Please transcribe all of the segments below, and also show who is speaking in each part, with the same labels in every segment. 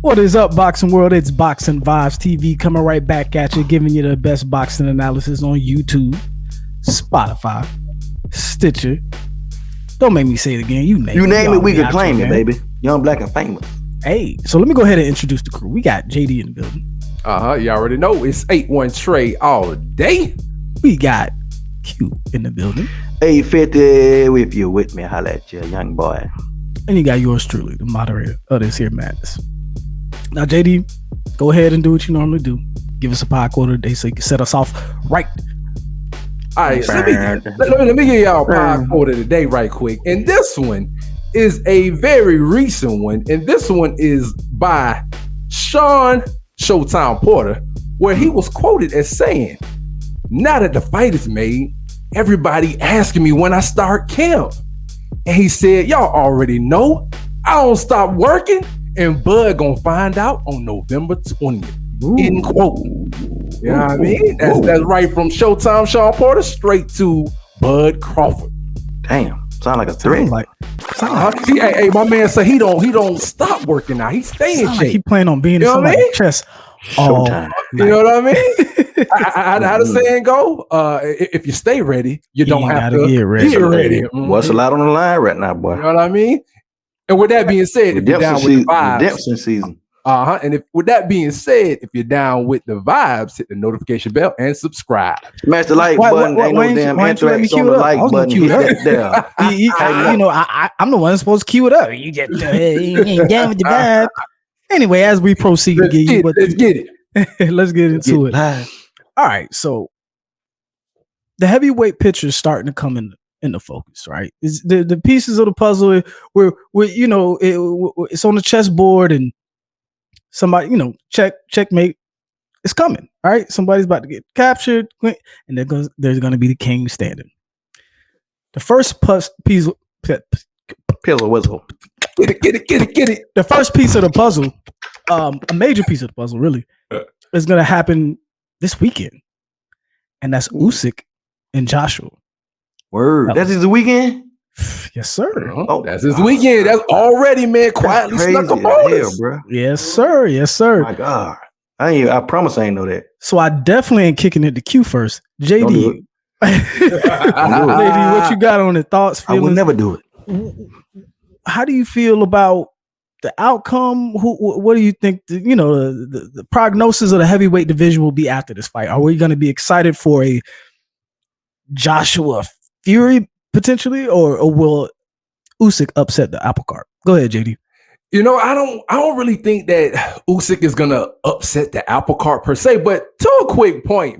Speaker 1: What is up, boxing world? It's Boxing Vibez TV coming right back at you, giving you the best boxing analysis on YouTube, Spotify, Stitcher. Don't make me say it again. You name
Speaker 2: it, we can claim it, baby. Young, black, and famous.
Speaker 1: Hey, so let me go ahead and introduce the crew. We got JD in the building.
Speaker 3: You already know it's 8-1 Trey all day.
Speaker 1: We got Q in the building.
Speaker 2: 850, if you're with me, holla at you, young boy.
Speaker 1: And you got yours truly, the moderator of this here madness. Now, JD, go ahead and do what you normally do. Give us a pie quarter today so you can set us off right.
Speaker 3: All right, let me give y'all a pie quarter today right quick. And this one is a very recent one. And this one is by Sean Showtime Porter, where he was quoted as saying, "Now that the fight is made, everybody asking me when I start camp." And he said, "Y'all already know I don't stop working. And Bud gonna find out on November 20th. End quote. You know what I mean? That's right from Showtime Sean Porter straight to Bud Crawford.
Speaker 2: Damn, sound like a threat.
Speaker 3: Hey, my man said he don't stop working now. He's staying in shape.
Speaker 1: He plan on being in somebody's chest.
Speaker 2: Showtime.
Speaker 3: You know what I mean? How the saying go? If you stay ready, you don't have to get ready.
Speaker 2: What's a lot on the line right now, boy?
Speaker 3: You know what I mean? And with that being said, if you're down with the vibes,
Speaker 2: redemption season.
Speaker 3: And with that being said, if you're down with the vibes, hit the notification bell and subscribe.
Speaker 2: Smash the like button. Ain't no damn anthrax on the like button. Hit that there.
Speaker 1: You know, I'm the one supposed to cue it up. You just ain't down with the vibe. Anyway, as we proceed,
Speaker 3: let's get it.
Speaker 1: Let's get into it. All right, so the heavyweight picture is starting to come in the focus, right? Is the pieces of the puzzle where you know it's on the chessboard and somebody, you know, checkmate. It's coming, right? Somebody's about to get captured, and there's going to be the king standing. The first piece of
Speaker 2: whistle.
Speaker 3: Get it.
Speaker 1: The first piece of the puzzle, a major piece of the puzzle, really, is going to happen this weekend, and that's Usyk and Joshua.
Speaker 2: Word. That's his weekend?
Speaker 1: Yes, sir.
Speaker 3: Oh, that's his weekend. That's already, man, quietly snuck up on us,
Speaker 1: bro. Yes, sir. Yes, sir.
Speaker 2: Oh my God. I promise I ain't know that.
Speaker 1: So I definitely ain't kicking it to Q first. JD. JD, what you got on the thoughts, feelings?
Speaker 2: I would never do it.
Speaker 1: How do you feel about the outcome? What do you think, the prognosis of the heavyweight division will be after this fight? Are we going to be excited for a Joshua Fury potentially, or will Usyk upset the apple cart? Go ahead, JD.
Speaker 3: You know, I don't really think that Usyk is gonna upset the apple cart per se, but to a quick point,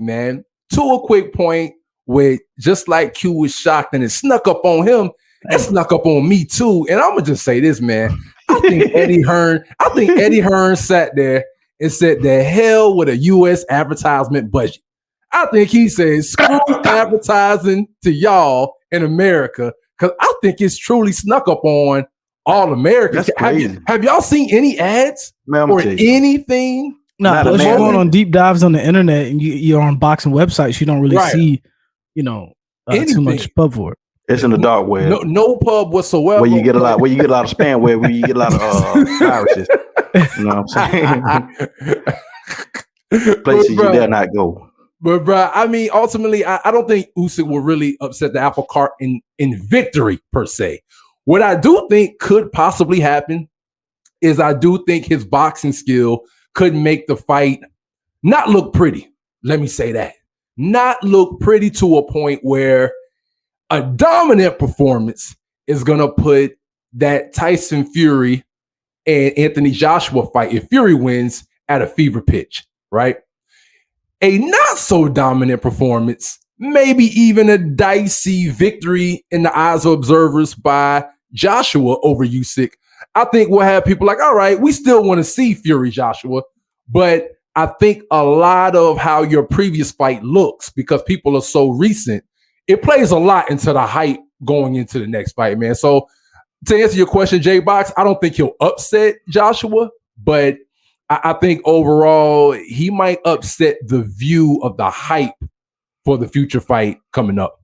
Speaker 3: with just like Q was shocked and it snuck up on him, it snuck up on me too. And I'm gonna just say this, man. I think Eddie Hearn sat there and said, "The hell with a U.S. advertisement budget." I think he said, "Screw advertising to y'all in America," because I think it's truly snuck up on all Americans. Have y'all seen any ads or anything?
Speaker 1: No, unless you're going on deep dives on the internet and you're on boxing websites, you don't really see, too much pub for it.
Speaker 2: It's in the dark web.
Speaker 3: No pub whatsoever.
Speaker 2: Where you get a lot of spam, where you get a lot of viruses. You know what I'm saying? Places you dare not go.
Speaker 3: But bro, I mean, ultimately, I don't think Usyk will really upset the apple cart in victory per se. What I do think could possibly happen is I do think his boxing skill could make the fight not look pretty. Let me say that. Not look pretty to a point where a dominant performance is going to put that Tyson Fury and Anthony Joshua fight, if Fury wins, at a fever pitch, right? A not so dominant performance, maybe even a dicey victory in the eyes of observers by Joshua over Usyk, I think we'll have people like, all right, we still want to see Fury Joshua, but I think a lot of how your previous fight looks, because people are so recent, it plays a lot into the hype going into the next fight, man. So to answer your question, J-Box, I don't think he'll upset Joshua, but I think overall he might upset the view of the hype for the future fight coming up.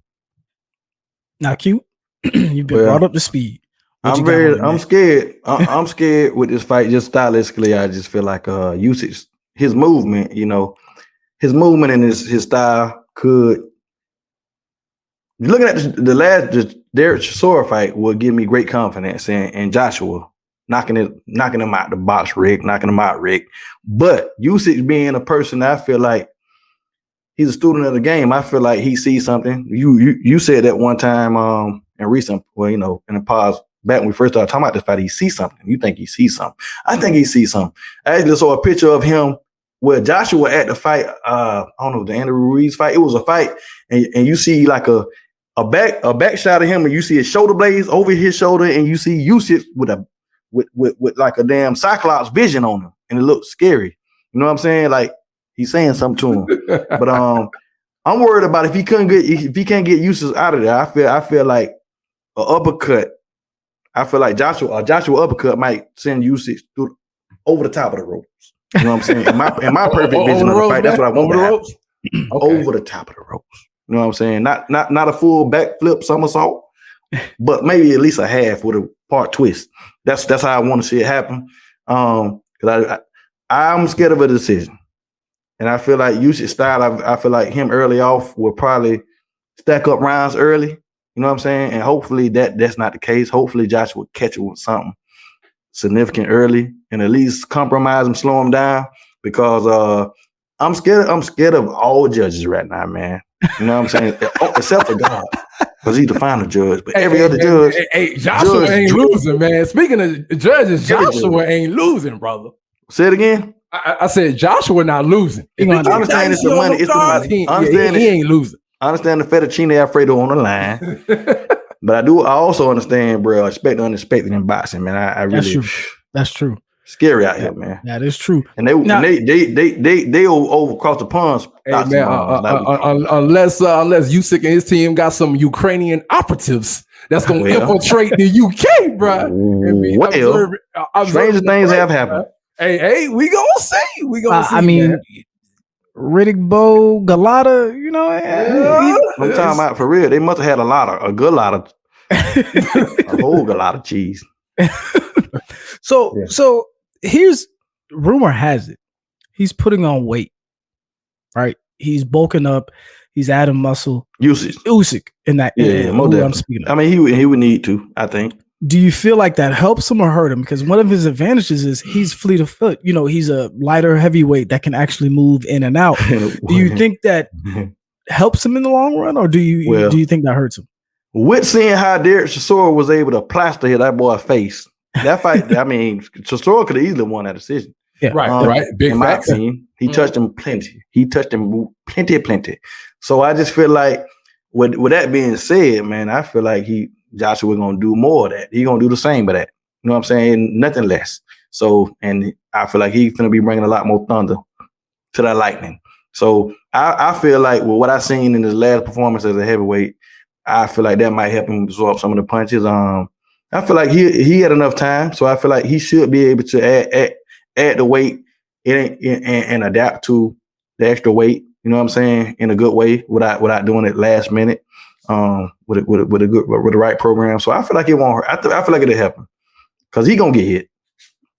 Speaker 1: Now, Q, you've been brought up to speed.
Speaker 2: I'm scared. I'm scared with this fight. Just stylistically, I just feel like Usyk, his movement, his movement and his style could. Looking at the Derek Chisora fight will give me great confidence in Joshua knocking him out the box, knocking him out, Rick. But Usyk being a person that I feel like he's a student of the game. I feel like he sees something. You said that one time in recent, in the pause back when we first started talking about this fight, he sees something. You think he sees something? I think he sees something. I actually saw a picture of him where Joshua at the fight. I don't know, the Andrew Ruiz fight. It was a fight, and you see like a back shot of him, and you see his shoulder blades over his shoulder, and you see Usyk with like a damn Cyclops vision on him, and it looks scary. You know what I'm saying? Like he's saying something to him. But I'm worried about if he can't get Usyk out of there. I feel like an uppercut. I feel like Joshua uppercut might send Usyk over the top of the ropes. You know what I'm saying? In my perfect vision of the fight, that's what I want to happen. Over the top of the ropes. You know what I'm saying? Not a full backflip somersault, but maybe at least a half with a part twist. That's how I want to see it happen. Because I'm scared of a decision, and I feel like Usyk's style. I feel like him early off will probably stack up rounds early. You know what I'm saying? And hopefully that's not the case. Hopefully Joshua will catch it with something significant early and at least compromise him, slow him down. Because I'm scared of all judges right now, man. You know what I'm saying? Except for God, because he's the final judge. But every other judge,
Speaker 3: Joshua ain't losing, man. Speaking of judges, Joshua ain't losing, brother.
Speaker 2: Say it again.
Speaker 3: I said Joshua not losing.
Speaker 2: I understand it's the money. It's the money.
Speaker 3: He ain't losing.
Speaker 2: I understand the fettuccine Alfredo on the line, but I also understand, bro. Expect the unexpected in boxing, man. I really.
Speaker 1: That's true.
Speaker 2: Scary out here, man.
Speaker 1: That is true.
Speaker 2: And they over across the ponds.
Speaker 3: Hey, man, unless Usyk and his team got some Ukrainian operatives that's going to infiltrate the UK, bro.
Speaker 2: Stranger things have happened.
Speaker 3: Hey, we gonna see. We gonna see.
Speaker 1: I mean, Riddick Bowe, Galata,
Speaker 2: I'm talking about for real. They must have had a good lot of, a whole lot of cheese.
Speaker 1: So here's rumor has it he's putting on weight, right? He's bulking up, he's adding muscle. Usyk in that. I'm speaking of.
Speaker 2: I mean, he would need to. I think.
Speaker 1: Do you feel like that helps him or hurt him? Because one of his advantages is he's fleet of foot. He's a lighter heavyweight that can actually move in and out. Do you think that helps him in the long run, or do you think that hurts him?
Speaker 2: With seeing how Derek Chisora was able to plaster that boy's face, that fight, I mean, Chisora could have easily won that decision.
Speaker 1: Yeah,
Speaker 3: right. Big
Speaker 2: in my opinion, he touched him plenty. He touched him plenty. So I just feel like, with that being said, man, I feel like Joshua gonna do more of that. He gonna do the same of that. You know what I'm saying? Nothing less. So, and I feel like he's gonna be bringing a lot more thunder to that lightning. So I feel like with what I seen in his last performance as a heavyweight, I feel like that might help him absorb some of the punches. I feel like he had enough time, so I feel like he should be able to add the weight and adapt to the extra weight. You know what I'm saying? In a good way, without doing it last minute. With the right program. So I feel like it won't hurt. I feel like it'll help him because he gonna get hit.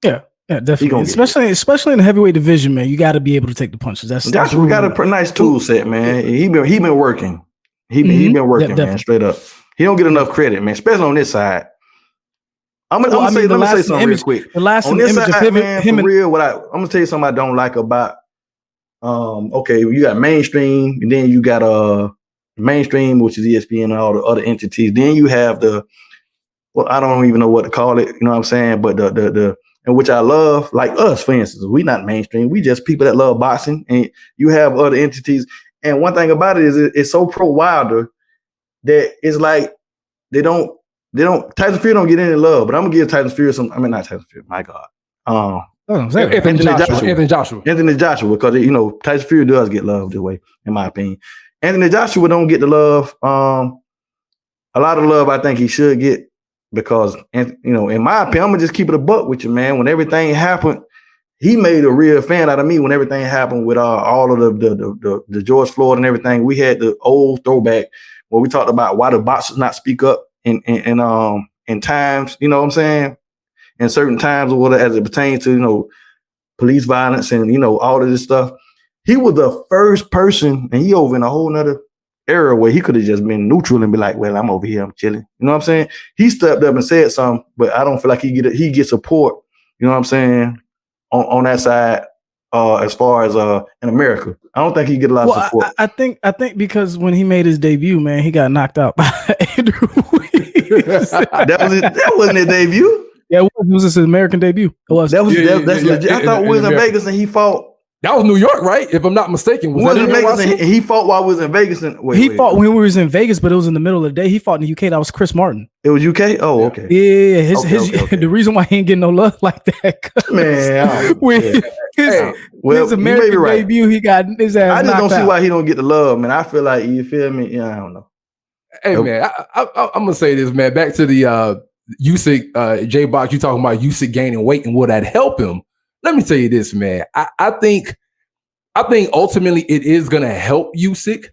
Speaker 1: Yeah, definitely. Especially in the heavyweight division, man. You got to be able to take the punches. That's
Speaker 2: we got a nice tool set, man. He been working. He been working, man. Straight up. He don't get enough credit, man. Especially on this side. Let me say something real quick.
Speaker 1: The last
Speaker 2: on this
Speaker 1: image
Speaker 2: side,
Speaker 1: of
Speaker 2: man, for real. I'm gonna tell you something I don't like about. Okay, you got mainstream, and then you got mainstream, which is ESPN and all the other entities. Then you have I don't even know what to call it. You know what I'm saying? But the and which I love, like us, for instance, we not mainstream. We just people that love boxing, and you have other entities. And one thing about it is it's so pro Wilder that it's like they don't Tyson Fury don't get any love, but I'm gonna give Tyson Fury not Tyson Fury, my God. Anthony Joshua, because Tyson Fury does get love this way, in my opinion. Anthony Joshua don't get the love. A lot of love I think he should get because, in my opinion, I'm gonna just keep it a buck with you, man. When everything happened, he made a real fan out of me. When everything happened with all of the George Floyd and everything, we had the old throwback where we talked about why the boxers not speak up in in times, you know what I'm saying? In certain times or whatever, as it pertains to, you know, police violence and, you know, all of this stuff. He was the first person, and he over in a whole nother era where he could have just been neutral and be like, well, I'm over here, I'm chilling. You know what I'm saying? He stepped up and said something, but I don't feel like he gets support, you know what I'm saying, on that side, as far as in America. I don't think he get a lot of support.
Speaker 1: I think because when he made his debut, man, he got knocked out by Andrew Ruiz.
Speaker 2: that wasn't his debut.
Speaker 1: Yeah, it was his American debut. It was.
Speaker 2: That's legit. I thought we was in Vegas and he fought.
Speaker 3: That was New York, right? If I'm not mistaken.
Speaker 2: Was that in Vegas and he fought while we was in Vegas.
Speaker 1: He fought when we was in Vegas, but it was in the middle of the day. He fought in the UK. That was Chris Martin.
Speaker 2: It was UK? Oh, okay.
Speaker 1: Yeah. The reason why he ain't getting no love like that.
Speaker 2: Man.
Speaker 1: His American debut, he got his ass.
Speaker 2: I just don't see
Speaker 1: out.
Speaker 2: why he don't get the love, man. I feel like, you feel me? Yeah, I don't know.
Speaker 3: Hey, man, I'm going to say this, man. Back to the Usyk, J-Box, you talking about Usyk gaining weight and will that help him? Let me tell you this, man. I think ultimately it is going to help Usyk,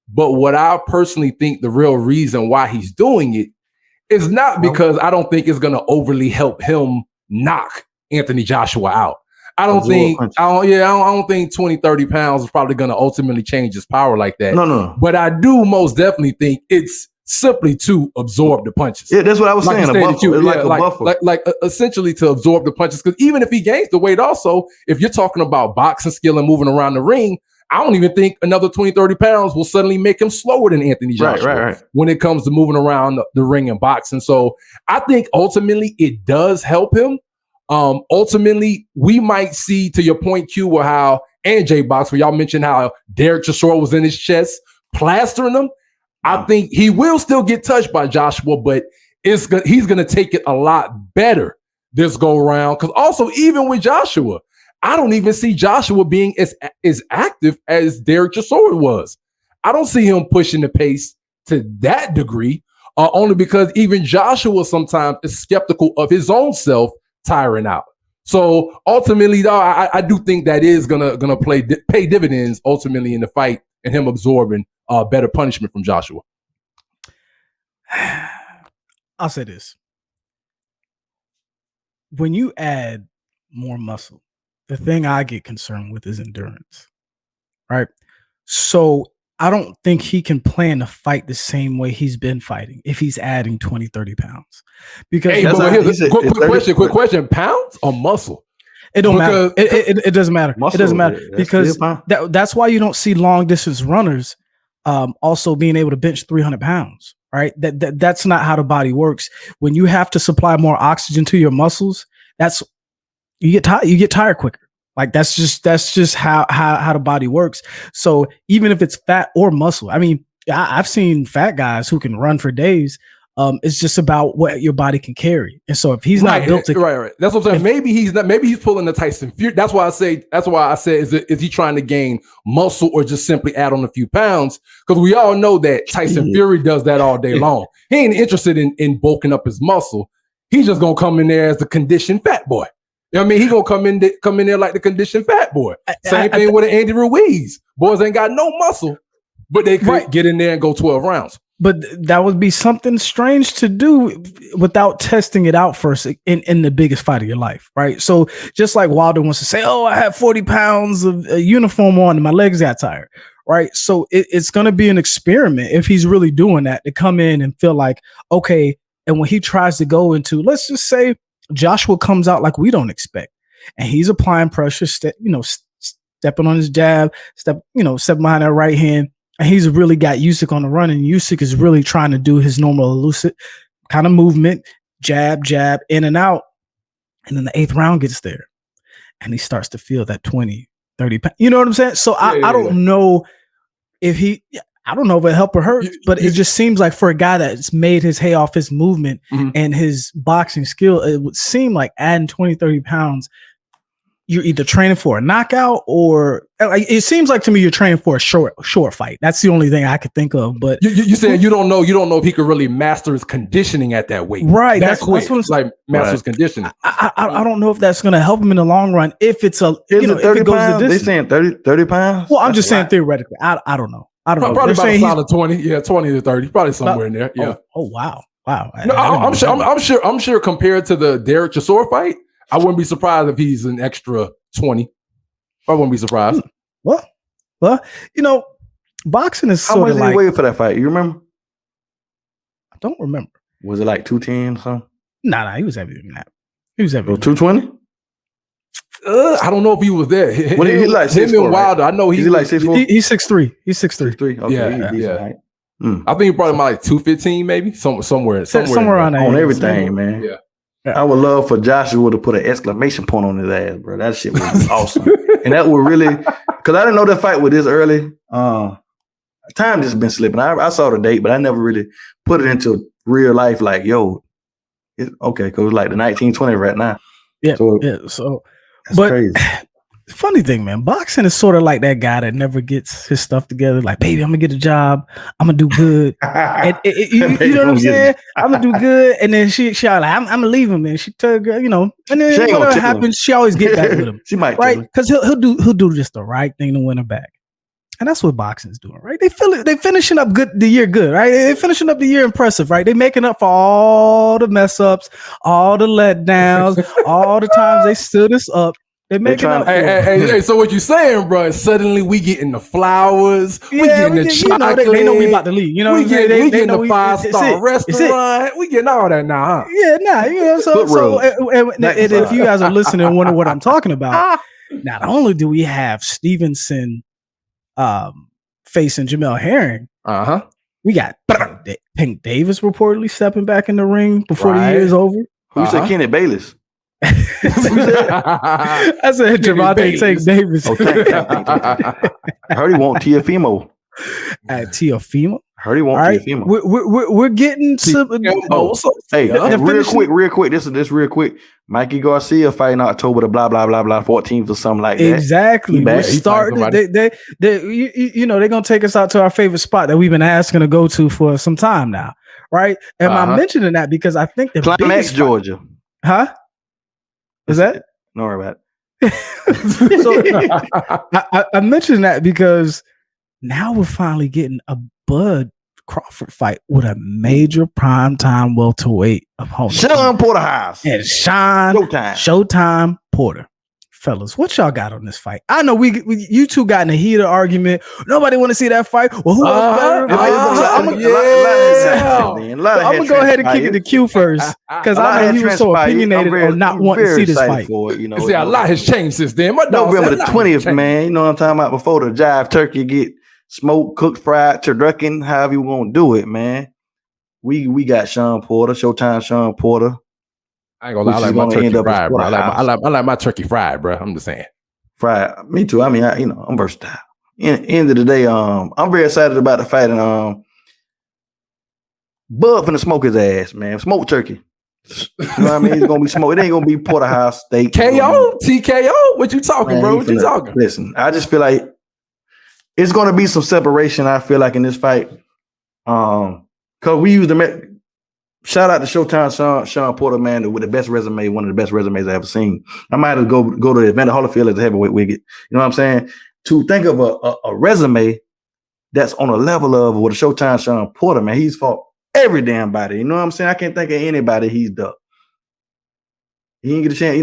Speaker 3: but what I personally think the real reason why he's doing it is not because I don't think it's going to overly help him knock Anthony Joshua out. I don't think 20, 30 pounds is probably going to ultimately change his power like that.
Speaker 2: No.
Speaker 3: But I do most definitely think it's simply to absorb the punches.
Speaker 2: Yeah, that's what I was saying.
Speaker 3: Like essentially to absorb the punches. Because even if he gains the weight also, if you're talking about boxing skill and moving around the ring, I don't even think another 20, 30 pounds will suddenly make him slower than Anthony Joshua
Speaker 2: right.
Speaker 3: when it comes to moving around the ring and boxing. So I think ultimately it does help him. Ultimately, we might see, to your point, Q, or how, and J-Box, where y'all mentioned how Derek Chisora was in his chest, plastering him. I think he will still get touched by Joshua, but he's going to take it a lot better this go around. Because also, even with Joshua, I don't even see Joshua being as active as Derek Chisora was. I don't see him pushing the pace to that degree, only because even Joshua sometimes is skeptical of his own self tiring out. So ultimately, though, I do think that is gonna pay dividends ultimately in the fight and him absorbing better punishment from Joshua.
Speaker 1: I'll say this. When you add more muscle, the thing I get concerned with is endurance, right? So I don't think he can plan to fight the same way he's been fighting if he's adding 20, 30 pounds. Because
Speaker 3: quick question, pounds or muscle?
Speaker 1: It don't matter. It doesn't matter.
Speaker 2: Muscle,
Speaker 1: it doesn't matter because that's why you don't see long distance runners also being able to bench 300 pounds, right? That's not how the body works. When you have to supply more oxygen to your muscles, you get tired quicker. Like that's just how the body works. So even if it's fat or muscle, I mean, I've seen fat guys who can run for days. It's just about what your body can carry. And so if he's not built to
Speaker 3: right. That's what I'm saying. Maybe he's pulling the Tyson Fury. That's why I said, is he trying to gain muscle or just simply add on a few pounds? Because we all know that Tyson Fury does that all day long. He ain't interested in bulking up his muscle. He's just gonna come in there as the conditioned fat boy. You know what I mean? He gonna come in there like the conditioned fat boy. Same thing with Andy Ruiz. Boys ain't got no muscle, but they could get in there and go 12 rounds.
Speaker 1: But that would be something strange to do without testing it out first in the biggest fight of your life, right? So just like Wilder wants to say, oh, I had 40 pounds of a uniform on and my legs got tired, right? So it's going to be an experiment if he's really doing that, to come in and feel like, okay, and when he tries to go into, let's just say Joshua comes out like we don't expect, and he's applying pressure, stepping on his jab, stepping behind that right hand, and he's really got Usyk on the run, and Usyk is really trying to do his normal elusive kind of movement, jab, in and out, and then the 8th round gets there, and he starts to feel that 20, 30 pounds. You know what I'm saying? So I don't know if I don't know if it helped or hurt, but it just seems like for a guy that's made his hay off his movement and his boxing skill, it would seem like adding 20, 30 pounds, you're either training for a knockout or it seems like to me you're training for a short fight. That's the only thing I could think of. But
Speaker 3: you saying you don't know if he could really master his conditioning at that weight.
Speaker 1: Right. That's what I'm
Speaker 3: like master his conditioning.
Speaker 1: I don't know if that's going to help him in the long run. If it's if it goes the distance.
Speaker 2: They saying 30 pounds?
Speaker 1: Well, I'm just saying theoretically. I don't know.
Speaker 3: Probably about a solid 20. Yeah, 20 to 30. Probably somewhere in there. Yeah.
Speaker 1: Oh wow. Wow.
Speaker 3: No, I'm sure compared to the Derek Chisora fight, I wouldn't be surprised if he's an extra 20. I wouldn't be surprised.
Speaker 1: Well, boxing is
Speaker 2: How
Speaker 1: sort
Speaker 2: much
Speaker 1: of
Speaker 2: did he
Speaker 1: like,
Speaker 2: weigh for that fight? You remember?
Speaker 1: I don't remember.
Speaker 2: Was it like 210 or something?
Speaker 1: Nah, he was heavier than that. He was heavier.
Speaker 2: 220?
Speaker 3: I don't know if he was there.
Speaker 2: What he like?
Speaker 3: Him
Speaker 2: 6'4",
Speaker 3: and Wilder. I know
Speaker 2: Is he like 6'4"?
Speaker 1: He's 6'3". He's 6'3".
Speaker 2: 6'3". Okay,
Speaker 3: Yeah,
Speaker 2: he's decent
Speaker 3: yeah.
Speaker 2: height.
Speaker 3: I think he brought him out like 215, maybe somewhere
Speaker 1: around there.
Speaker 2: On everything, man.
Speaker 3: Yeah.
Speaker 2: I would love for Joshua to put an exclamation point on his ass, bro. That shit would be awesome. And that would really, because I didn't know that fight was this early. Time just been slipping. I saw the date, but I never really put it into real life. Like, yo, okay, because it's like the 1920 right now.
Speaker 1: Yeah.
Speaker 2: So,
Speaker 1: but
Speaker 2: crazy.
Speaker 1: Funny thing, man, boxing is sort of like that guy that never gets his stuff together. Like, baby, I'm gonna get a job. I'm gonna do good. And you know what I'm saying? I'm gonna do good. And then she like, I'm gonna leave him. And she told her, and then whatever happens, she always get back with him.
Speaker 2: She might,
Speaker 1: right? Because he'll do just the right thing to win her back. And that's what boxing's doing, right? They finishing up the year good, right? They're finishing up the year impressive, right? They making up for all the mess ups, all the letdowns, all the times they stood us up. They making up.
Speaker 3: Hey, so what you saying, bro? Suddenly we getting the flowers, we getting the chocolate.
Speaker 1: They know we about to leave.
Speaker 3: We getting the 5-star restaurant. We getting all that now, huh?
Speaker 1: Yeah, So if you guys are listening and wonder what I'm talking about, not only do we have Stevenson facing Jamel Herring, we got Tank Davis reportedly stepping back in the ring before the year is over.
Speaker 2: Who said Kenny Bayless?
Speaker 1: I said Javante Tank Davis.
Speaker 2: I heard he want Teofimo.
Speaker 1: Teofimo?
Speaker 2: Heard he want Teofimo.
Speaker 1: We're getting some.
Speaker 2: Real quick. This real quick. Mikey Garcia fighting October the blah 14th or something like that.
Speaker 1: Exactly. We're starting. They're gonna take us out to our favorite spot that we've been asking to go to for some time now, right? And I'm mentioning that because I think the
Speaker 2: Climax, Georgia.
Speaker 1: Huh? Is that?
Speaker 2: Don't worry about it.
Speaker 1: So I mentioned that because now we're finally getting a Bud Crawford fight with a major primetime welterweight opponent.
Speaker 2: Sean Porterhouse.
Speaker 1: And Showtime Porter. Fellas, what y'all got on this fight? I know you two got in a heated argument. Nobody want to see that fight. Well, who else better? I'm gonna go ahead and kick it to Q first because I know he was so opinionated on not wanting to see this fight.
Speaker 3: See, a lot has changed since then.
Speaker 2: November the 20th, man. You know what I'm talking about? Before the jive turkey get smoked, cooked, fried, turducken, however you want to do it, man. We got Sean Porter, Showtime Sean Porter.
Speaker 3: I ain't gonna lie, I like my turkey fried, bro. I like my turkey fried, bro. I'm just saying.
Speaker 2: Fried. Me too. I mean, I'm versatile. End of the day, I'm very excited about the fight. And Bud finna smoke his ass, man. Smoke turkey. You know what I mean? It's gonna be smoke. It ain't gonna be porterhouse steak.
Speaker 3: KO? TKO? What you talking, bro? What you talking?
Speaker 2: Listen, I just feel like it's gonna be some separation, I feel like, in this fight. Cause we used the shout out to Showtime Sean Porter, man, with the best resume, one of the best resumes I ever seen. I might have go to Evander Holyfield as a heavyweight wicket. You know what I'm saying? To think of a resume that's on a level of with a Showtime Sean Porter, man, he's fought every damn body. You know what I'm saying? I can't think of anybody he's ducked. He didn't get a chance,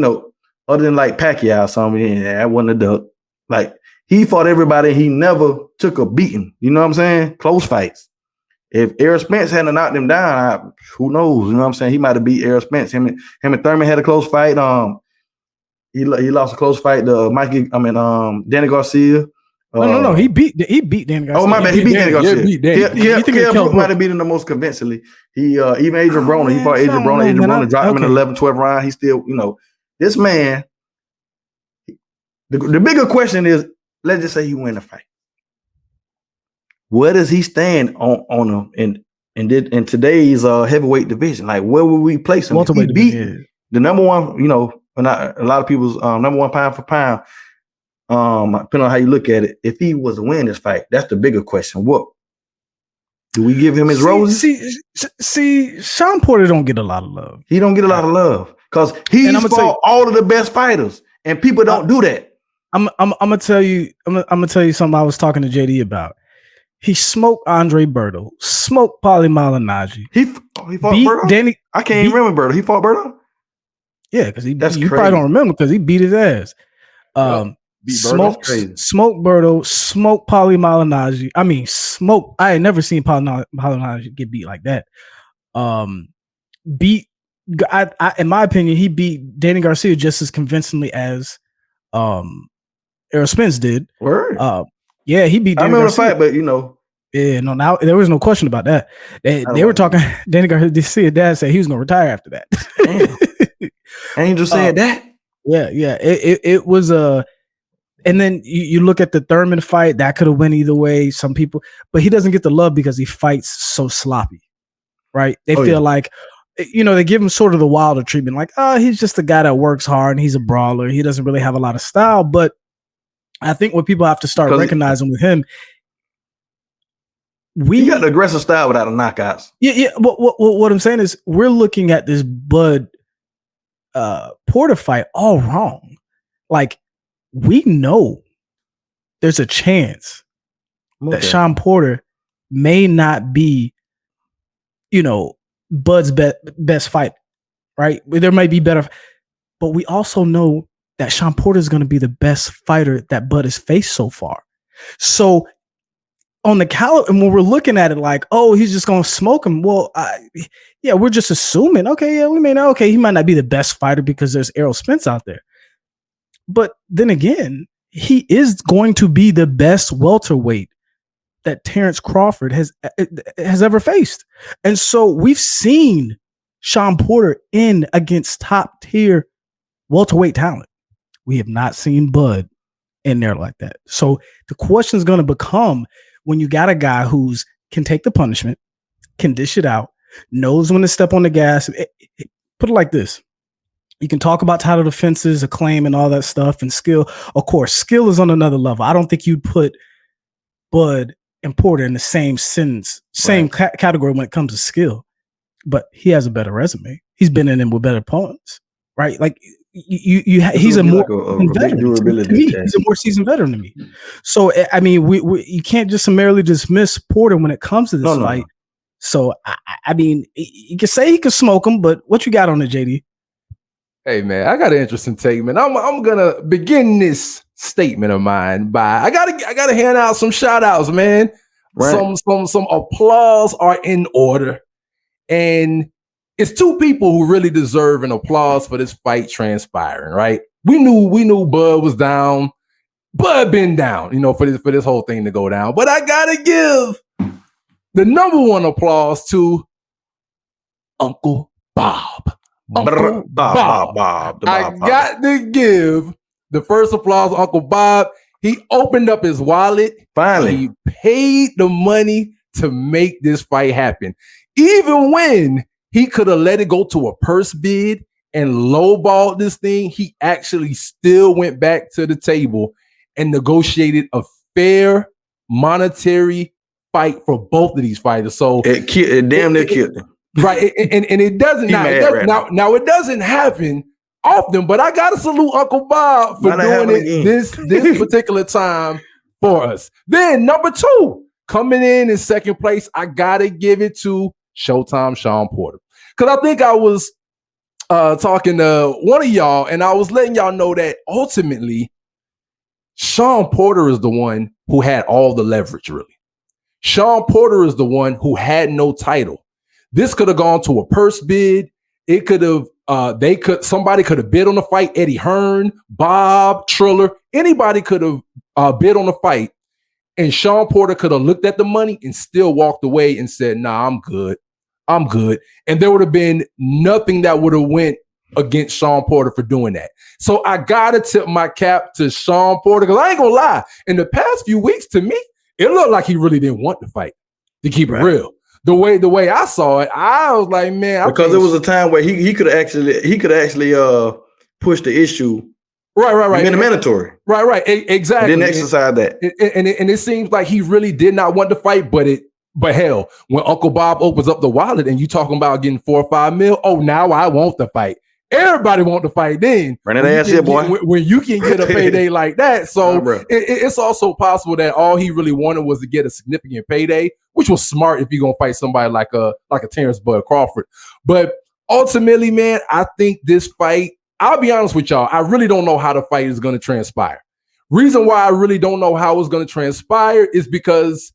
Speaker 2: other than like Pacquiao or something. Yeah, that wasn't a duck. Like, he fought everybody. He never took a beating. You know what I'm saying? Close fights. If Errol Spence hadn't knocked him down, who knows? You know what I'm saying? He might have beat Errol Spence. Him and Thurman had a close fight. He lost a close fight to Danny Garcia.
Speaker 1: No. He beat Danny Garcia.
Speaker 2: Oh, my bad. He beat Danny Garcia. Kell might have beat him the most convincingly. He even Adrian Broner. He fought Adrian Broner. Adrian Broner dropped him in the 11th, 12th round. He still, this man. The bigger question is, let's just say he win the fight. Where does he stand on in today's heavyweight division? Like, where would we place him? If he beat the number one, not a lot of people's number one pound for pound. Depending on how you look at it, if he was to win this fight, that's the bigger question. What do we give him his roses?
Speaker 1: See, Sean Porter don't get a lot of love.
Speaker 2: He don't get a lot of love because he's fought all of the best fighters, and people don't do that.
Speaker 1: I'm gonna tell you something I was talking to JD about. He smoked Andre Berto, smoked Paulie Malignaggi.
Speaker 2: He fought
Speaker 1: beat
Speaker 2: Berto?
Speaker 1: Danny.
Speaker 2: I can't even remember Berto. He fought Berto?
Speaker 1: Yeah, because you
Speaker 2: crazy.
Speaker 1: probably don't remember because he beat his ass. Smoke Berto, smoke Paulie Malignaggi. I mean, smoke. I ain't never seen Paulie Malignaggi get beat like that. Beat. I in my opinion, he beat Danny Garcia just as convincingly as Errol Spence did.
Speaker 2: Word.
Speaker 1: Yeah, he beat Danny
Speaker 2: I remember
Speaker 1: Garcia.
Speaker 2: the fight, but you know.
Speaker 1: Yeah, no, now there was no question about that. They were talking. Danny Garcia dad said he was gonna retire after that.
Speaker 2: Damn. Angel said that.
Speaker 1: Yeah. It was and then you look at the Thurman fight, that could have went either way. Some people, but he doesn't get the love because he fights so sloppy, right? They feel like, they give him sort of the Wilder treatment, like, he's just a guy that works hard and he's a brawler. He doesn't really have a lot of style. But I think what people have to start recognizing with him,
Speaker 2: he got the aggressive style without the knockouts.
Speaker 1: Yeah. What I'm saying is we're looking at this Bud Porter fight all wrong. Like, we know there's a chance that Sean Porter may not be, Bud's best fight, right? There might be better, but we also know that Sean Porter is going to be the best fighter that Bud has faced so far. So on the caliber, and when we're looking at it like, he's just going to smoke him. Well, we're just assuming, we may know, he might not be the best fighter because there's Errol Spence out there. But then again, he is going to be the best welterweight that Terrence Crawford has ever faced. And so we've seen Sean Porter in against top tier welterweight talent. We have not seen Bud in there like that. So the question is going to become, when you got a guy who's can take the punishment, can dish it out, knows when to step on the gas. Put it like this. You can talk about title defenses, acclaim, and all that stuff, and skill. Of course, skill is on another level. I don't think you'd put Bud and Porter in the same sentence, category when it comes to skill. But he has a better resume. He's been in them with better opponents, right? Like he's a more veteran to me. He's a more seasoned veteran to me. So I mean, you can't just summarily dismiss Porter when it comes to this fight. No. So I mean, you can say he could smoke him, but what you got on it, JD?
Speaker 3: Hey man, I got an interesting take, man. I'm gonna begin this statement of mine by I gotta hand out some shout outs, man. Right. Some applause are in order, and it's two people who really deserve an applause for this fight transpiring. Right? We knew Bud was down. Bud been down, for this whole thing to go down. But I gotta give the number one applause to Uncle Bob. Bob. I got to give the first applause to Uncle Bob. He opened up his wallet.
Speaker 2: Finally.
Speaker 3: He paid the money to make this fight happen. Even when he could have let it go to a purse bid and lowballed this thing, he actually still went back to the table and negotiated a fair monetary fight for both of these fighters. So
Speaker 2: it damn near killed him.
Speaker 3: Right, and it doesn't now. It doesn't happen often, but I gotta salute Uncle Bob for doing it this particular time for us. Then number two, coming in second place, I gotta give it to Showtime Sean Porter, because I think I was talking to one of y'all, and I was letting y'all know that ultimately Sean Porter is the one who had all the leverage. Really, Sean Porter is the one who had no title. This could have gone to a purse bid. It could have, somebody could have bid on the fight. Eddie Hearn, Bob, Triller, anybody could have bid on the fight. And Sean Porter could have looked at the money and still walked away and said, nah, I'm good. And there would have been nothing that would have went against Sean Porter for doing that. So I got to tip my cap to Sean Porter, because I ain't gonna lie. In the past few weeks, to me, it looked like he really didn't want to fight, to keep it real. The way I saw it, I was like, man,
Speaker 2: because it was a time where he could actually push the issue.
Speaker 3: Right.
Speaker 2: In the mandatory.
Speaker 3: Right. Exactly.
Speaker 2: Didn't exercise that.
Speaker 3: And it seems like he really did not want to fight, but hell, when Uncle Bob opens up the wallet and you talking about getting $4 or $5 million, now I want the fight. everybody want to fight then.
Speaker 2: Bring that ass here, boy.
Speaker 3: When you can get a payday like that. So it's also possible that all he really wanted was to get a significant payday, which was smart if you're going to fight somebody like a Terrence Bud Crawford. But ultimately, man, I think this fight, I'll be honest with y'all, I really don't know how the fight is going to transpire. Reason why I really don't know how it's going to transpire is because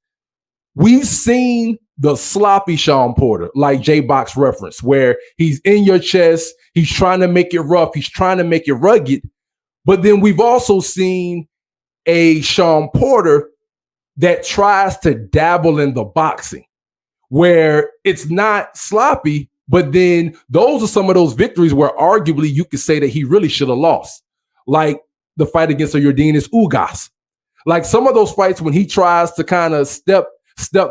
Speaker 3: we've seen the sloppy Sean Porter, like J-Box reference, where he's in your chest, he's trying to make it rough, he's trying to make it rugged. But then we've also seen a Sean Porter that tries to dabble in the boxing, where it's not sloppy, but then those are some of those victories where arguably you could say that he really should have lost. Like the fight against Yordenis Ugas. Like some of those fights when he tries to kind of step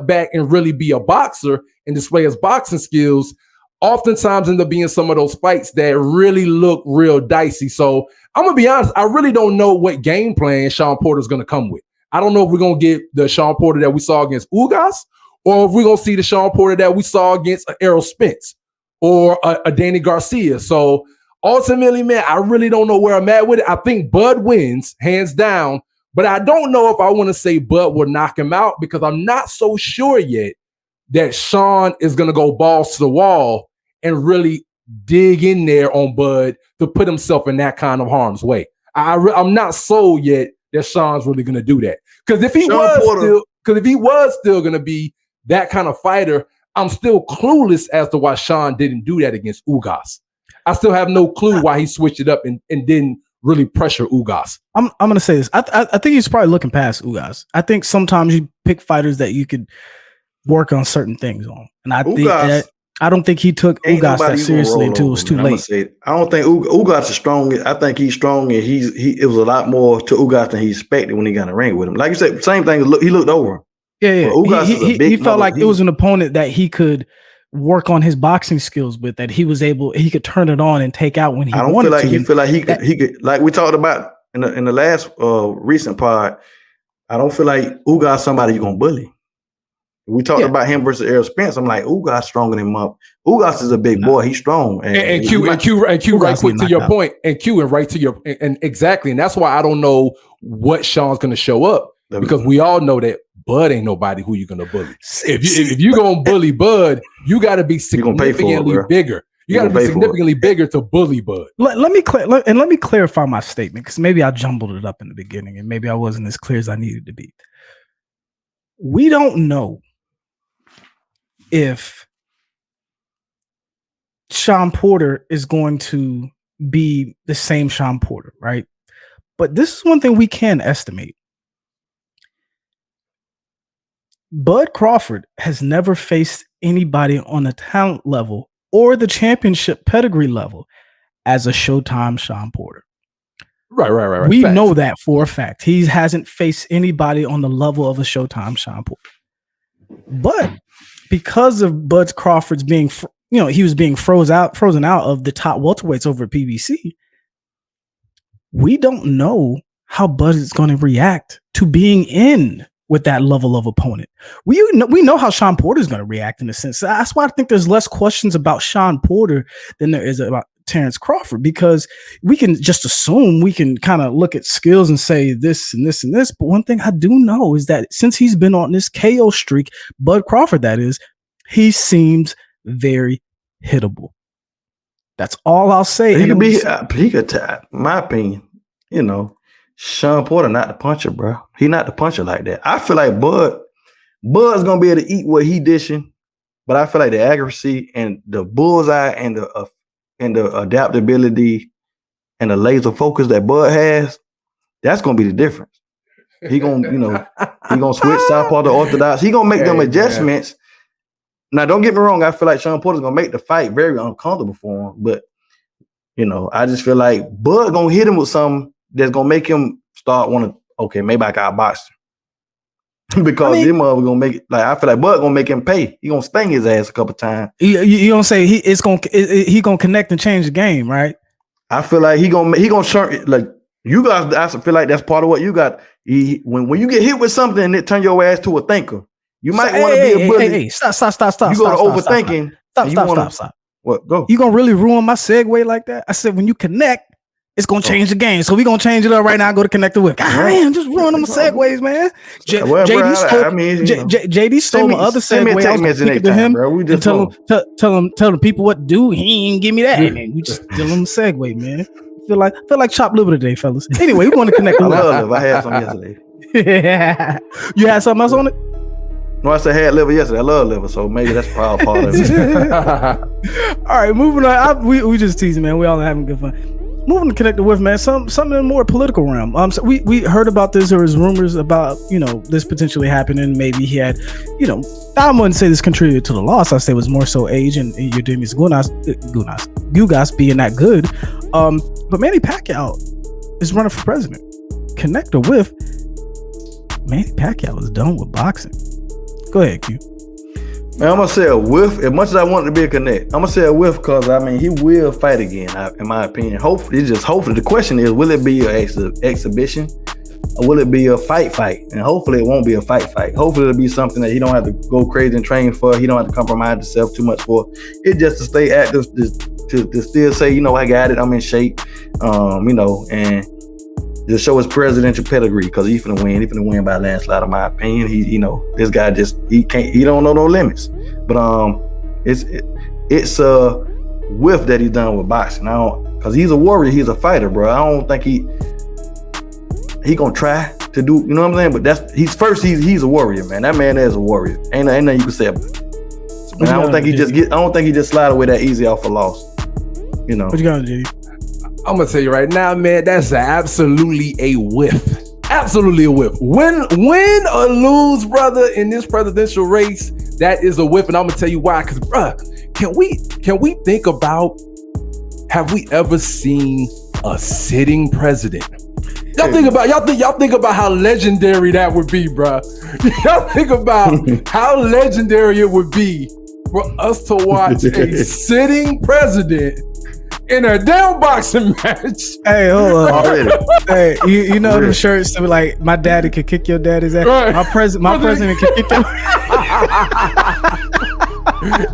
Speaker 3: back and really be a boxer and display his boxing skills, oftentimes end up being some of those fights that really look real dicey. So I'm going to be honest, I really don't know what game plan Sean Porter's going to come with. I don't know if we're going to get the Sean Porter that we saw against Ugas, or if we're going to see the Sean Porter that we saw against Errol Spence or a Danny Garcia. So ultimately, man, I really don't know where I'm at with it. I think Bud wins, hands down, but I don't know if I want to say Bud will knock him out because I'm not so sure yet that Sean is going to go balls to the wall and really dig in there on Bud to put himself in that kind of harm's way. I'm not sold yet that Sean's really going to do that. Because if he was still going to be that kind of fighter, I'm still clueless as to why Sean didn't do that against Ugas. I still have no clue why he switched it up and didn't really pressure Ugas. I'm
Speaker 1: going to say this. I think he's probably looking past Ugas. I think sometimes you pick fighters that you could work on certain things on. And I don't think he took Ugas that seriously until it was too late.
Speaker 2: I don't think Ugas is strong. I think he's strong, and it was a lot more to Ugas than he expected when he got in the ring with him. Like you said, same thing. He looked over him.
Speaker 1: Yeah. He felt like it was an opponent that he could work on his boxing skills with, that he could turn it on and take out when he wanted to.
Speaker 2: He feel like he could, like we talked about in the last recent part. I don't feel like Ugas somebody you're gonna bully. We talked about him versus Errol Spence. I'm like, Ugas stronger than him up. Ugas is a big boy. He's strong.
Speaker 3: And Q right quick to your point. And Q and right to your and exactly. And that's why I don't know what Sean's gonna show up, because we all know that Bud ain't nobody who you're gonna bully. If you're gonna bully Bud, you got to be significantly bigger. You got to be significantly bigger to bully Bud.
Speaker 1: Let me clarify my statement, because maybe I jumbled it up in the beginning and maybe I wasn't as clear as I needed to be. We don't know if Sean Porter is going to be the same Sean Porter, right? But this is one thing we can estimate. Bud Crawford has never faced anybody on the talent level or the championship pedigree level as a Showtime Sean Porter.
Speaker 3: Right.
Speaker 1: We know that for a fact. He hasn't faced anybody on the level of a Showtime Sean Porter. But because of Bud Crawford's being, he was being frozen out of the top welterweights over at PBC, we don't know how Bud is going to react to being in with that level of opponent. We know how Sean Porter is going to react in a sense. That's why I think there's less questions about Sean Porter than there is about Terrence Crawford, because we can just assume, we can kind of look at skills and say this and this and this. But one thing I do know is that since he's been on this KO streak, Bud Crawford, that is, he seems very hittable. That's all I'll say.
Speaker 2: He could tap, my opinion, Sean Porter not the puncher, bro. He not the puncher like that. I feel like Bud's gonna be able to eat what he dishing, but I feel like the accuracy and the bullseye and the adaptability and the laser focus that Bud has, that's gonna be the difference. He gonna, he gonna switch southpaw to orthodox. He gonna make them adjustments. Now, don't get me wrong. I feel like Sean Porter's gonna make the fight very uncomfortable for him, but I just feel like Bud gonna hit him with something that's gonna make him start wanting, okay, maybe I got boxed. Because them are gonna make it, like, I feel like Bud gonna make him pay. He gonna sting his ass a couple times.
Speaker 1: You gonna say he gonna connect and change the game, right?
Speaker 2: I feel like he gonna turn, like, you guys. I feel like that's part of what you got. When you get hit with something and it turn your ass to a thinker, you might want to be a bully.
Speaker 1: Stop.
Speaker 2: You go to overthinking.
Speaker 1: Stop.
Speaker 2: What? Go.
Speaker 1: You gonna really ruin my segue like that? I said when you connect, it's gonna change the game. So we gonna change it up right now. Go to connect the whip. God damn, just ruining my segues, man. JD stole my other segue. I was gonna to him, bro. We just tell the people what to do. He ain't give me that. And we just steal him the segue, man. Feel like chopped liver today, fellas. Anyway, we want to connect the whip.
Speaker 2: I had some yesterday.
Speaker 1: You had something else on it?
Speaker 2: No, I said I had liver yesterday. I love liver, so maybe that's probably part of it.
Speaker 1: All right, moving on. We just teasing, man. We all having good fun. Moving to connect the with, man. Something in the more political realm. So we heard about this. There was rumors about this potentially happening. Maybe he had, I wouldn't say this contributed to the loss. I say it was more so age and Eudemus Gunas being that good. But Manny Pacquiao is running for president. Connect the with. Manny Pacquiao is done with boxing. Go ahead, Q.
Speaker 2: Man, I'm gonna say a whiff. As much as I want it to be a connect, I'm gonna say a whiff because he will fight again. In my opinion, hopefully. The question is, will it be an exhibition, or will it be a fight? And hopefully, it won't be a fight. Hopefully, it'll be something that he don't have to go crazy and train for. He don't have to compromise himself too much for. It's just to stay active, to still say, I got it. I'm in shape. And just show his presidential pedigree because he's finna win by a landslide, in my opinion. This guy he don't know no limits. But it's a whiff that he's done with boxing. Because he's a warrior, he's a fighter, bro. I don't think he gonna try to do, you know what I'm saying? But he's a warrior, man. That man is a warrior. Ain't nothing you can say about it. And I don't think he just slide away that easy off a loss.
Speaker 1: What you got, JD?
Speaker 3: I'm gonna tell you right now, man, that's absolutely a whiff. Absolutely a whiff. Win or lose, brother, in this presidential race, that is a whiff, and I'm gonna tell you why. Because, can we think about, have we ever seen a sitting president? Y'all think about how legendary that would be, bro. Y'all think about how legendary it would be for us to watch a sitting president in a damn boxing match.
Speaker 1: Hey, hold on. Hey, you know them shirts to be like, my daddy could kick your daddy's ass. Right. My president could kick your.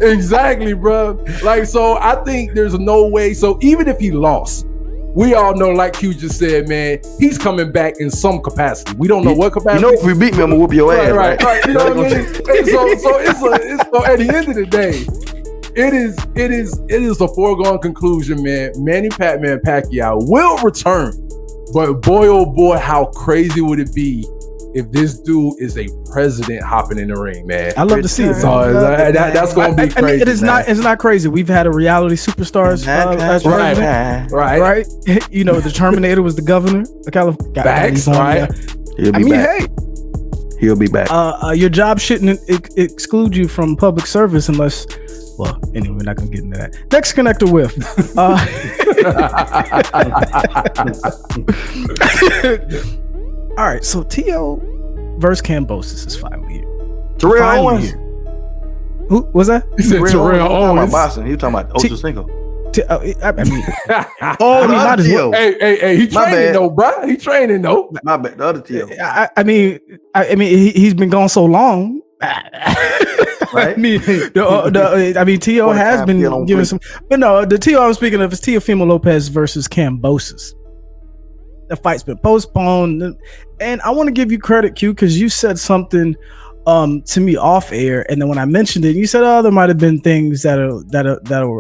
Speaker 3: Exactly, bro. So I think there's no way. So even if he lost, we all know, like Q just said, man, he's coming back in some capacity. We don't know what capacity.
Speaker 2: If you beat me, I'm gonna whoop your ass. Right.
Speaker 3: You know what I mean? So at the end of the day, it is a foregone conclusion, man. Manny Pacquiao will return, but boy, oh boy, how crazy would it be if this dude is a president hopping in the ring, man?
Speaker 1: I love to see it.
Speaker 3: That's going to be crazy.
Speaker 1: It is not. It's not crazy. We've had a reality superstars as president, right? The Terminator was the governor of California.
Speaker 3: Facts, right?
Speaker 2: He'll be back.
Speaker 1: Your job shouldn't exclude you from public service unless. Well, anyway, we're not gonna get into that. Next connector with. All right, so T.O. versus Kambosos is finally here.
Speaker 2: Terrell Owens.
Speaker 1: Who was that?
Speaker 3: He said Terrell Owens.
Speaker 2: He talking about Ochocinco.
Speaker 3: Not as well. Hey, he training though, bro. He training though.
Speaker 2: My bad. The other T.O.
Speaker 1: He's been gone so long. Right? T.O. has been giving some, but no, the T.O. I'm speaking of is Teofimo Lopez versus Kambosos. The fight's been postponed, and I want to give you credit, Q, because you said something to me off air, and then when I mentioned it, you said, "Oh, there might have been things that are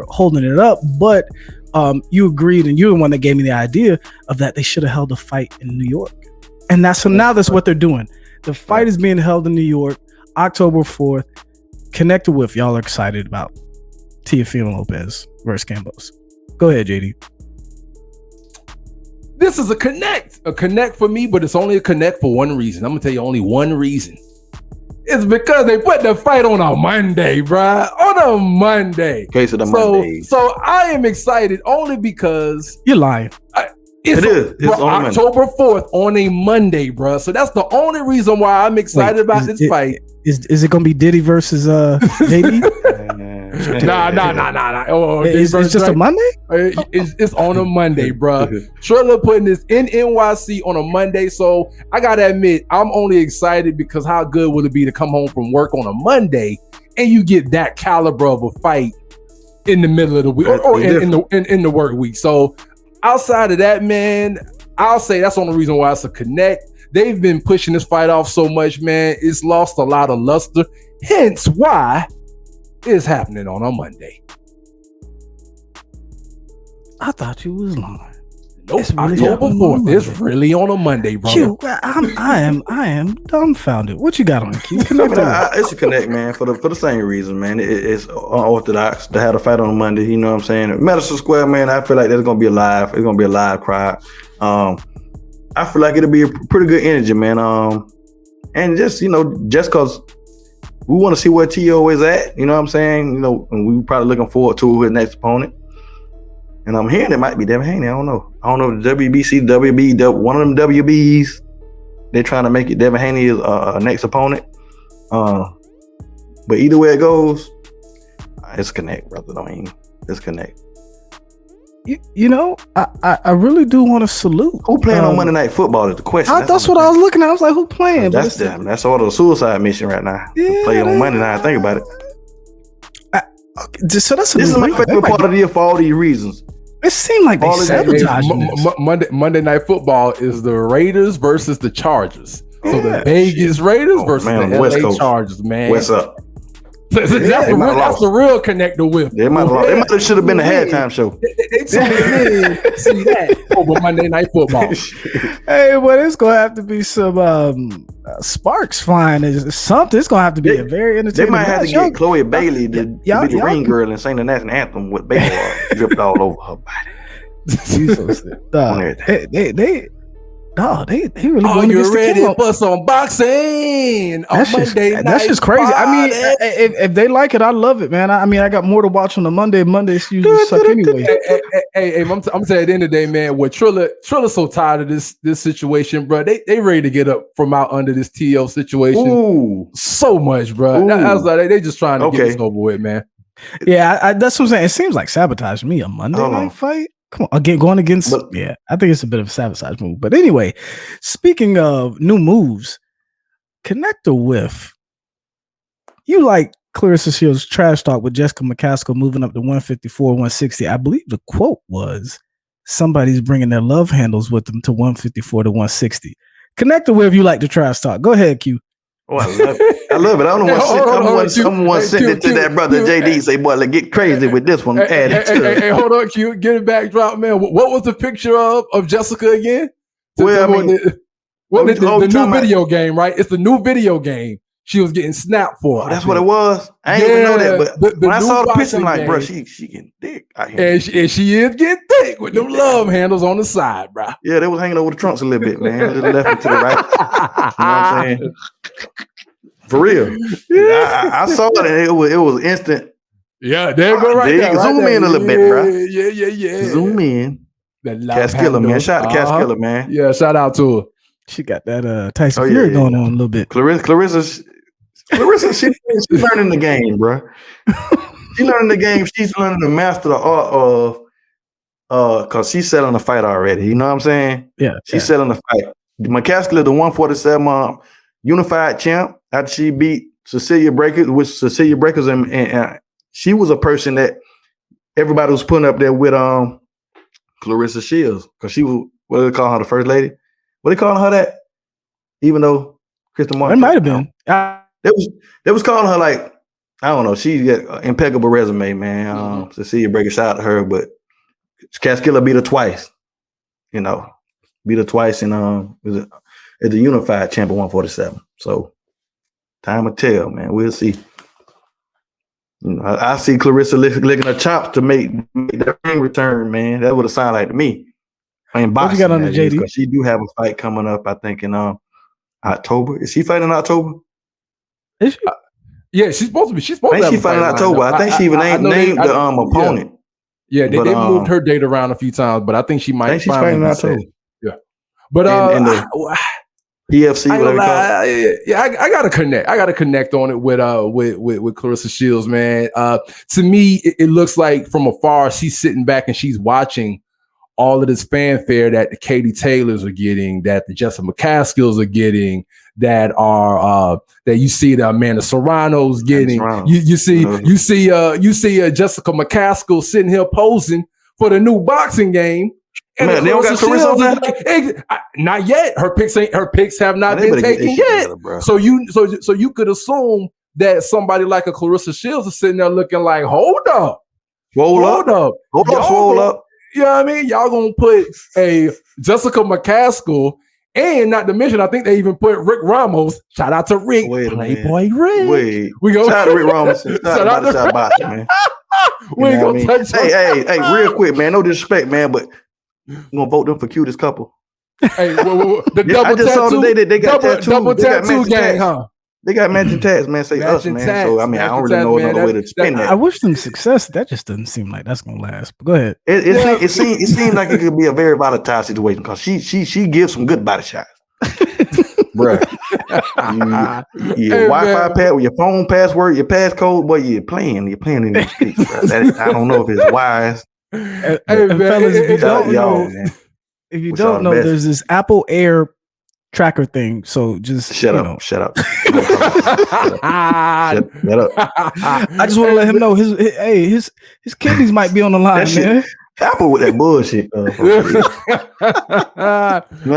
Speaker 1: holding it up," but you agreed, and you're the one that gave me the idea of that they should have held a fight in New York, and now that's what they're doing. The fight is being held in New York, October 4th. Connected with, y'all are excited about Teofimo Lopez versus Kambosos. Go ahead, JD.
Speaker 3: This is a connect for me, but it's only a connect for one reason. I'm gonna tell you only one reason. It's because they put the fight on a Monday, bruh. On a Monday.
Speaker 2: Case of the Monday.
Speaker 3: So I am excited only because
Speaker 1: you're lying.
Speaker 3: It's October 4th on a Monday, bro. So that's the only reason why I'm excited about this fight.
Speaker 1: Is it gonna be Diddy versus JD?
Speaker 3: Nah.
Speaker 1: It's just a Monday?
Speaker 3: It's on a Monday, bro. Shirley putting this in NYC on a Monday. So I gotta admit, I'm only excited because how good would it be to come home from work on a Monday and you get that caliber of a fight in the middle of the week or in the work week. So outside of that, man, I'll say that's the only reason why it's a connect. They've been pushing this fight off so much, man. It's lost a lot of luster. Hence why it's happening on a Monday.
Speaker 1: I thought you was lying.
Speaker 3: Nope, October 4th. It's really on a Monday, bro.
Speaker 1: Q, I am dumbfounded. What you got on Q?
Speaker 2: It's a connect, man, for the same reason, man. It's unorthodox to have a fight on a Monday. You know what I'm saying? Madison Square, man. I feel like there's gonna be a live. It's gonna be a live crowd. I feel like it'll be a pretty good energy, man. And just because we want to see where T.O. is at. You know what I'm saying? And we probably looking forward to his next opponent. And I'm hearing it might be Devin Haney. I don't know if WBC, WB, one of them WBs, they're trying to make it Devin Haney is next opponent. But either way it goes, it's connect, brother. It's connect.
Speaker 1: I really do want to salute.
Speaker 2: Who playing on Monday Night Football is the question.
Speaker 1: That's what I was looking at. I was like, who playing?
Speaker 2: That's all the suicide mission right now.
Speaker 1: Yeah,
Speaker 2: play on Monday night. Think about it.
Speaker 1: So this
Speaker 2: is my favorite part of the year for all these reasons.
Speaker 1: It seemed like they sabotaged
Speaker 3: Monday Night Football is the Raiders versus the Chargers. So the Vegas Raiders versus the LA Chargers, man.
Speaker 2: What's up?
Speaker 3: That's the real connector with.
Speaker 2: They might have should have been a halftime show.
Speaker 3: They told me see that over Monday Night Football.
Speaker 1: Hey, but it's gonna have to be some sparks flying. Something. It's gonna have to be a very entertaining.
Speaker 2: They might have to get Chloe Bailey to be the ring girl and sing the national anthem with baseball dripped all over her body. They really.
Speaker 3: Are you ready for some boxing on Monday night?
Speaker 1: That's just crazy. I mean, if they like it, I love it, man. I mean, I got more to watch on the Monday. Mondays usually suck anyway.
Speaker 3: Hey, I'm saying at the end of the day, man. What Trilla's so tired of this situation, bro. They ready to get up from out under this TO situation.
Speaker 2: Ooh.
Speaker 3: So much, bro. I was like, they just trying to get this over with, man.
Speaker 1: Yeah, that's what I'm saying. It seems like sabotage me a Monday night fight. Come on, going against. I think it's a bit of a sabotage move. But anyway, speaking of new moves, connector with. You like Clarissa Shields' trash talk with Jessica McCaskill moving up to 154, 160. I believe the quote was, somebody's bringing their love handles with them to 154 to 160. Connector with, you like the trash talk. Go ahead, Q.
Speaker 2: Oh, I love it. I don't want someone send it to that brother JD. Say, boy, let's get crazy with this one.
Speaker 3: Hey, hold on, Q. Get it back, drop, man. What was the picture of Jessica again?
Speaker 2: The
Speaker 3: new video game, right? It's the new video game. She was getting snapped for.
Speaker 2: Oh, that's what it was. I didn't even know that. But when I saw the picture, I'm like, bro, she getting thick out here.
Speaker 3: And she is getting thick with them love handles on the side, bro.
Speaker 2: Yeah, they was hanging over the trunks a little bit, man. To the left and to the right. You know what I'm saying? For real. I saw it and it was instant.
Speaker 3: Yeah, there you go right there.
Speaker 2: Zoom in a little bit, bro.
Speaker 3: Yeah.
Speaker 2: Zoom in.
Speaker 3: Cass
Speaker 2: Killer, man. Shout out to Cass Killer, man.
Speaker 3: Yeah, shout out to her.
Speaker 1: She got that Tyson Fury going on a little bit.
Speaker 2: Clarissa, she's learning the game, bro. She's learning the game. She's learning to master the art of because she's selling the fight already. You know what I'm saying?
Speaker 1: Yeah.
Speaker 2: She's selling the fight. McCaskill, the 147 unified champ, after she beat Cecilia Breakers, and she was a person that everybody was putting up there with Clarissa Shields, because she was, what do they call her, the first lady? What they calling her that? Even though Kristen Martin,
Speaker 1: it might have been.
Speaker 2: They was calling her like, I don't know. She got an impeccable resume, man. Cecilia Breaker, shout out to her, but Cass Killer beat her twice. Beat her twice, and is the unified champion 147. So time will tell, man. We'll see. I see Clarissa licking her chops to make that ring return, man. That would have sounded like to me. In boxing,
Speaker 1: what you got on the JD?
Speaker 2: Because she do have a fight coming up, I think, in October. Is she fighting in October?
Speaker 1: Is she?
Speaker 3: Yeah, she's supposed to be. She's supposed
Speaker 2: I think
Speaker 3: to
Speaker 2: she fighting in October. I think she even named the opponent.
Speaker 3: Yeah, they moved her date around a few times, but I think she might.
Speaker 2: I think she's fighting in October.
Speaker 3: Yeah, but
Speaker 2: PFC, whatever.
Speaker 3: I gotta connect. I gotta connect on it with Clarissa Shields, man. To me, it looks like from afar she's sitting back and she's watching all of this fanfare that the Katie Taylors are getting, that the Jessica McCaskills are getting, that you see the Amanda Serrano's getting. You see Jessica McCaskill sitting here posing for the new boxing game. And
Speaker 2: man, they don't got Clarissa on that?
Speaker 3: Not yet. Her picks have not been taken yet.
Speaker 2: Together,
Speaker 3: so you could assume that somebody like a Clarissa Shields is sitting there looking like, hold up.
Speaker 2: Hold up.
Speaker 3: You know what I mean? Y'all gonna put a Jessica McCaskill, and not to mention, I think they even put Rick Ramos. Shout out to Rick, Playboy Rick.
Speaker 2: We go shout out to Rick Ramos. Shout out to boxing, man.
Speaker 3: We ain't gonna touch.
Speaker 2: Hey, real quick, man. No disrespect, man, but I'm gonna vote them for cutest couple.
Speaker 3: Hey, the double
Speaker 2: I just
Speaker 3: tattoo,
Speaker 2: saw today that they got
Speaker 3: double tattoo gang, huh?
Speaker 2: They got matching tats, man. Say us, man. So I mean, I don't really know another way to spin that.
Speaker 1: I wish them success. That just doesn't seem like that's gonna last. But go ahead.
Speaker 2: It seems like it could be a very volatile situation because she gives some good body shots, bruh. Your Wi-Fi password, your phone password, your passcode, boy, you're playing in these streets, bro. I don't know if it's wise.
Speaker 1: Hey, fellas, if you don't know, there's this Apple Air tracker thing. So just shut up.
Speaker 2: Shut up.
Speaker 1: I just want to let him know his kidneys might be on the line, man.
Speaker 2: Apple with that bullshit. You know what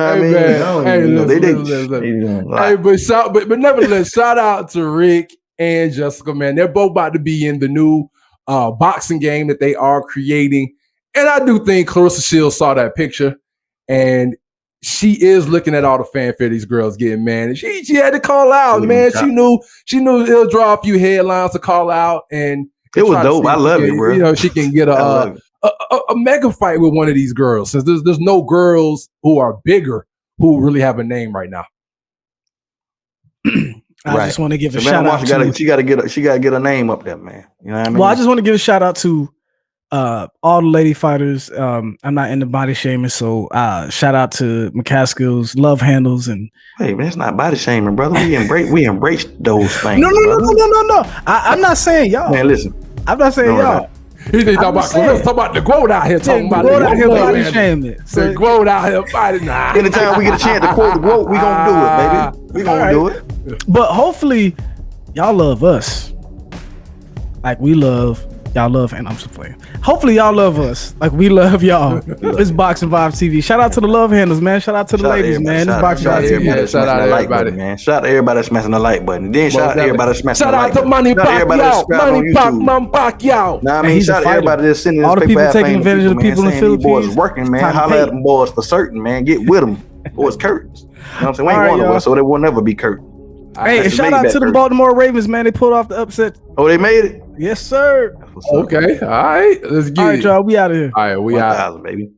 Speaker 2: I mean?
Speaker 3: But nevertheless, shout out to Rick and Jessica, man. They're both about to be in the new boxing game that they are creating. And I do think Clarissa Shields saw that picture, and she is looking at all the fanfare these girls getting, man. And she had to call out, man. She knew it'll draw a few headlines to call out, and
Speaker 2: it was dope. I love it, bro.
Speaker 3: You know, she can get a mega fight with one of these girls, since there's no girls who are bigger who really have a name right now.
Speaker 1: I just want to give a shout out to
Speaker 2: she got to get a name up there, man. You know what I mean?
Speaker 1: Well, I just want to give a shout out to all the lady fighters. I'm not into body shaming, so shout out to McCaskill's love handles and.
Speaker 2: Hey, man, it's not body shaming, brother. We embrace those things.
Speaker 1: No. I'm not saying y'all.
Speaker 2: Man, listen.
Speaker 1: I'm not saying y'all.
Speaker 3: Let's talk about the GOAT out here talking about
Speaker 1: body shaming.
Speaker 3: The GOAT out here fighting.
Speaker 2: Anytime we get a chance to quote the GOAT, we gonna do it, baby. We gonna do it.
Speaker 1: But hopefully, y'all love us like we love. Y'all love, and I'm just playing. Hopefully, y'all love us like we love y'all. It's Boxing Vibes TV. Shout out to the love handles, man. Shout out to the ladies, man. It's Boxing Vibes TV.
Speaker 2: Shout out to everybody, man. Shout out to everybody that's smashing the like button. Then shout out to everybody that's smashing the like button.
Speaker 3: Shout out to Money Pacquiao.
Speaker 2: Nah, I mean, shout out to everybody that's sending
Speaker 1: all the people taking
Speaker 2: advantage
Speaker 1: of the people in the Philippines.
Speaker 2: Boys working, man. Holla at them boys for certain, man. Get with them. Boys curtains. You know what I'm saying? We ain't going nowhere, so they will never be curtains.
Speaker 1: Hey, and shout out to the Baltimore Ravens, man. They pulled off the upset.
Speaker 2: Oh, they made it?
Speaker 1: Yes, sir.
Speaker 3: Okay. All right. Let's get it.
Speaker 1: All right, y'all. We out of here.
Speaker 3: All right. We out.
Speaker 2: Baby.